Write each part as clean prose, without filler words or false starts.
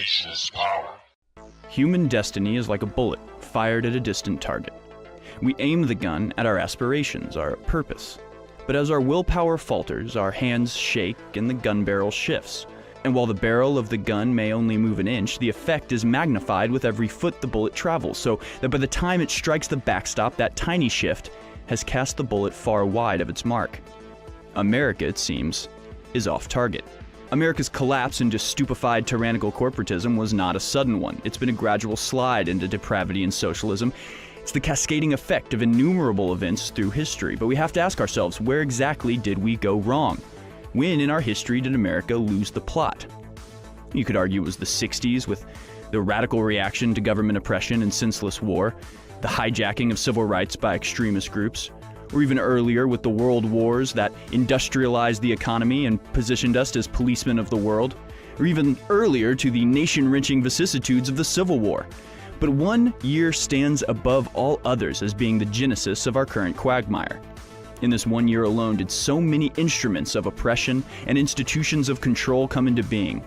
nation's power. Human destiny is like a bullet fired at a distant target. We aim the gun at our aspirations, our purpose. But as our willpower falters, our hands shake and the gun barrel shifts. And while the barrel of the gun may only move an inch, the effect is magnified with every foot the bullet travels, so that by the time it strikes the backstop, that tiny shift has cast the bullet far wide of its mark. America, it seems, is off target. America's collapse into stupefied tyrannical corporatism was not a sudden one. It's been a gradual slide into depravity and socialism. It's the cascading effect of innumerable events through history. But we have to ask ourselves, where exactly did we go wrong? When in our history did America lose the plot? You could argue it was the 60s with the radical reaction to government oppression and senseless war, the hijacking of civil rights by extremist groups, or even earlier with the world wars that industrialized the economy and positioned us as policemen of the world, or even earlier to the nation-wrenching vicissitudes of the Civil War. But one year stands above all others as being the genesis of our current quagmire. In this 1 year alone did so many instruments of oppression and institutions of control come into being.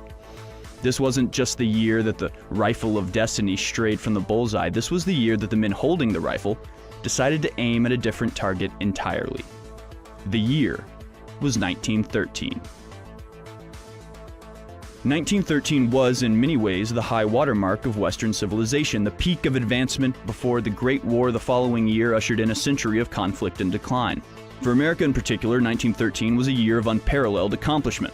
This wasn't just the year that the rifle of destiny strayed from the bullseye. This was the year that the men holding the rifle decided to aim at a different target entirely. The year was 1913. 1913 was, in many ways, the high watermark of Western civilization, the peak of advancement before the Great War the following year ushered in a century of conflict and decline. For America in particular, 1913 was a year of unparalleled accomplishment.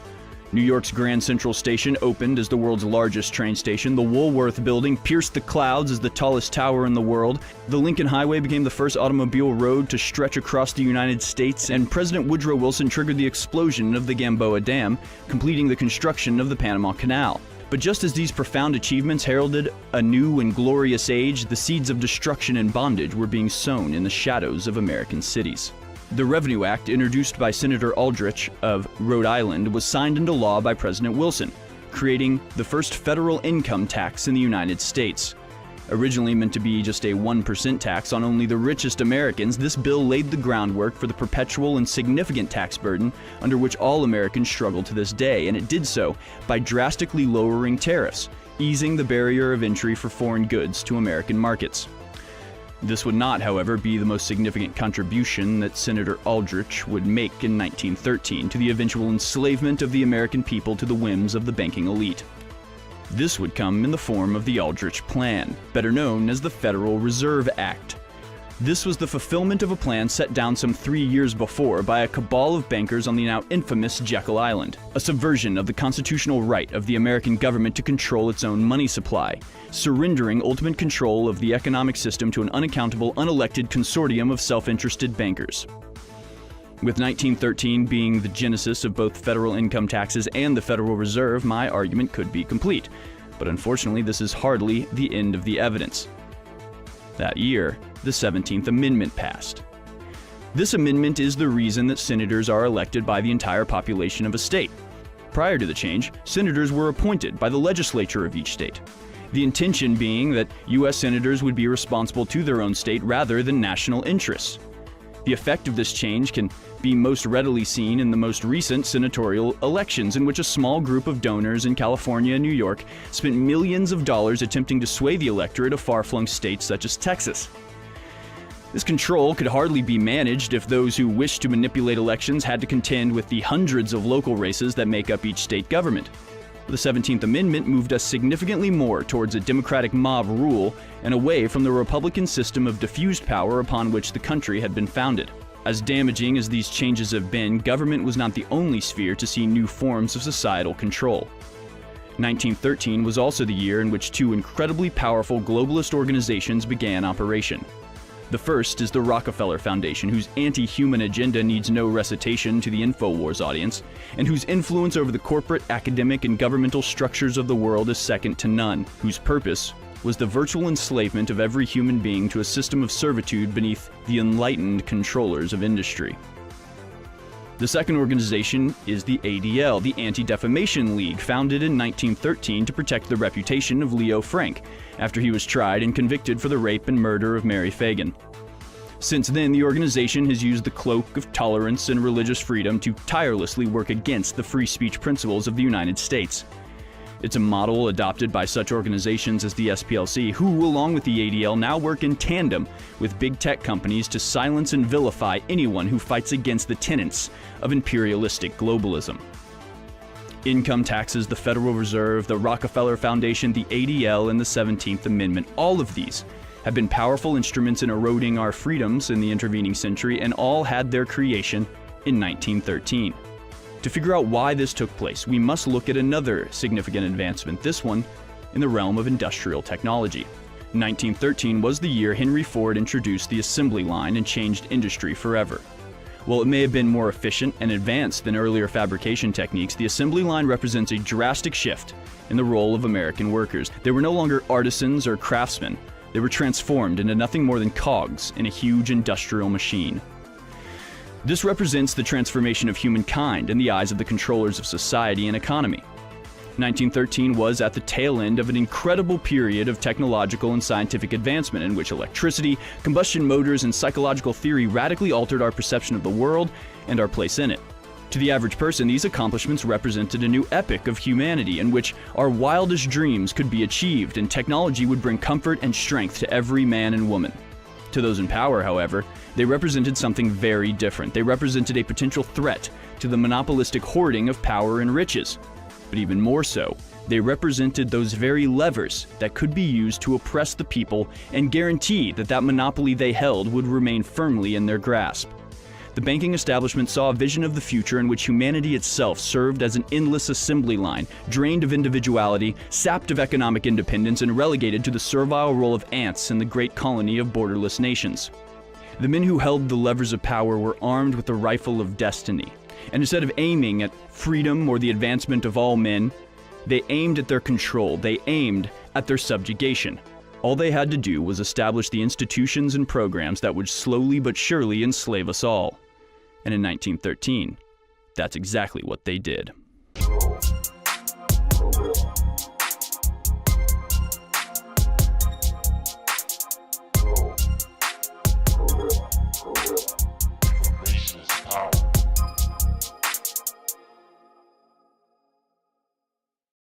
New York's Grand Central Station opened as the world's largest train station. The Woolworth Building pierced the clouds as the tallest tower in the world. The Lincoln Highway became the first automobile road to stretch across the United States, and President Woodrow Wilson triggered the explosion of the Gamboa Dam, completing the construction of the Panama Canal. But just as these profound achievements heralded a new and glorious age, the seeds of destruction and bondage were being sown in the shadows of American cities. The Revenue Act, introduced by Senator Aldrich of Rhode Island, was signed into law by President Wilson, creating the first federal income tax in the United States. Originally meant to be just a 1% tax on only the richest Americans, this bill laid the groundwork for the perpetual and significant tax burden under which all Americans struggle to this day, and it did so by drastically lowering tariffs, easing the barrier of entry for foreign goods to American markets. This would not, however, be the most significant contribution that Senator Aldrich would make in 1913 to the eventual enslavement of the American people to the whims of the banking elite. This would come in the form of the Aldrich Plan, better known as the Federal Reserve Act. This was the fulfillment of a plan set down some 3 years before by a cabal of bankers on the now infamous Jekyll Island, a subversion of the constitutional right of the American government to control its own money supply, surrendering ultimate control of the economic system to an unaccountable, unelected consortium of self-interested bankers. With 1913 being the genesis of both federal income taxes and the Federal Reserve, my argument could be complete. But unfortunately, this is hardly the end of the evidence. That year, the 17th Amendment passed. This amendment is the reason that senators are elected by the entire population of a state. Prior to the change, senators were appointed by the legislature of each state. The intention being that U.S. senators would be responsible to their own state rather than national interests. The effect of this change can be most readily seen in the most recent senatorial elections, in which a small group of donors in California and New York spent millions of dollars attempting to sway the electorate of far-flung states such as Texas. This control could hardly be managed if those who wished to manipulate elections had to contend with the hundreds of local races that make up each state government. The 17th Amendment moved us significantly more towards a democratic mob rule and away from the Republican system of diffused power upon which the country had been founded. As damaging as these changes have been, government was not the only sphere to see new forms of societal control. 1913 was also the year in which two incredibly powerful globalist organizations began operation. The first is the Rockefeller Foundation, whose anti-human agenda needs no recitation to the InfoWars audience, and whose influence over the corporate, academic, and governmental structures of the world is second to none, whose purpose was the virtual enslavement of every human being to a system of servitude beneath the enlightened controllers of industry. The second organization is the ADL, the Anti-Defamation League, founded in 1913 to protect the reputation of Leo Frank, after he was tried and convicted for the rape and murder of Mary Fagan. Since then, the organization has used the cloak of tolerance and religious freedom to tirelessly work against the free speech principles of the United States. It's a model adopted by such organizations as the SPLC, who, along with the ADL, now work in tandem with big tech companies to silence and vilify anyone who fights against the tenets of imperialistic globalism. Income taxes, the Federal Reserve, the Rockefeller Foundation, the ADL, and the 17th Amendment, all of these have been powerful instruments in eroding our freedoms in the intervening century, and all had their creation in 1913. To figure out why this took place, we must look at another significant advancement, this one in the realm of industrial technology. 1913 was the year Henry Ford introduced the assembly line and changed industry forever. While it may have been more efficient and advanced than earlier fabrication techniques, the assembly line represents a drastic shift in the role of American workers. They were no longer artisans or craftsmen. They were transformed into nothing more than cogs in a huge industrial machine. This represents the transformation of humankind in the eyes of the controllers of society and economy. 1913 was at the tail end of an incredible period of technological and scientific advancement in which electricity, combustion motors, and psychological theory radically altered our perception of the world and our place in it. To the average person, these accomplishments represented a new epoch of humanity in which our wildest dreams could be achieved and technology would bring comfort and strength to every man and woman. To those in power, however, they represented something very different. They represented a potential threat to the monopolistic hoarding of power and riches. But even more so, they represented those very levers that could be used to oppress the people and guarantee that that monopoly they held would remain firmly in their grasp. The banking establishment saw a vision of the future in which humanity itself served as an endless assembly line, drained of individuality, sapped of economic independence, and relegated to the servile role of ants in the great colony of borderless nations. The men who held the levers of power were armed with the rifle of destiny, and instead of aiming at freedom or the advancement of all men, they aimed at their control, they aimed at their subjugation. All they had to do was establish the institutions and programs that would slowly but surely enslave us all. And in 1913, that's exactly what they did.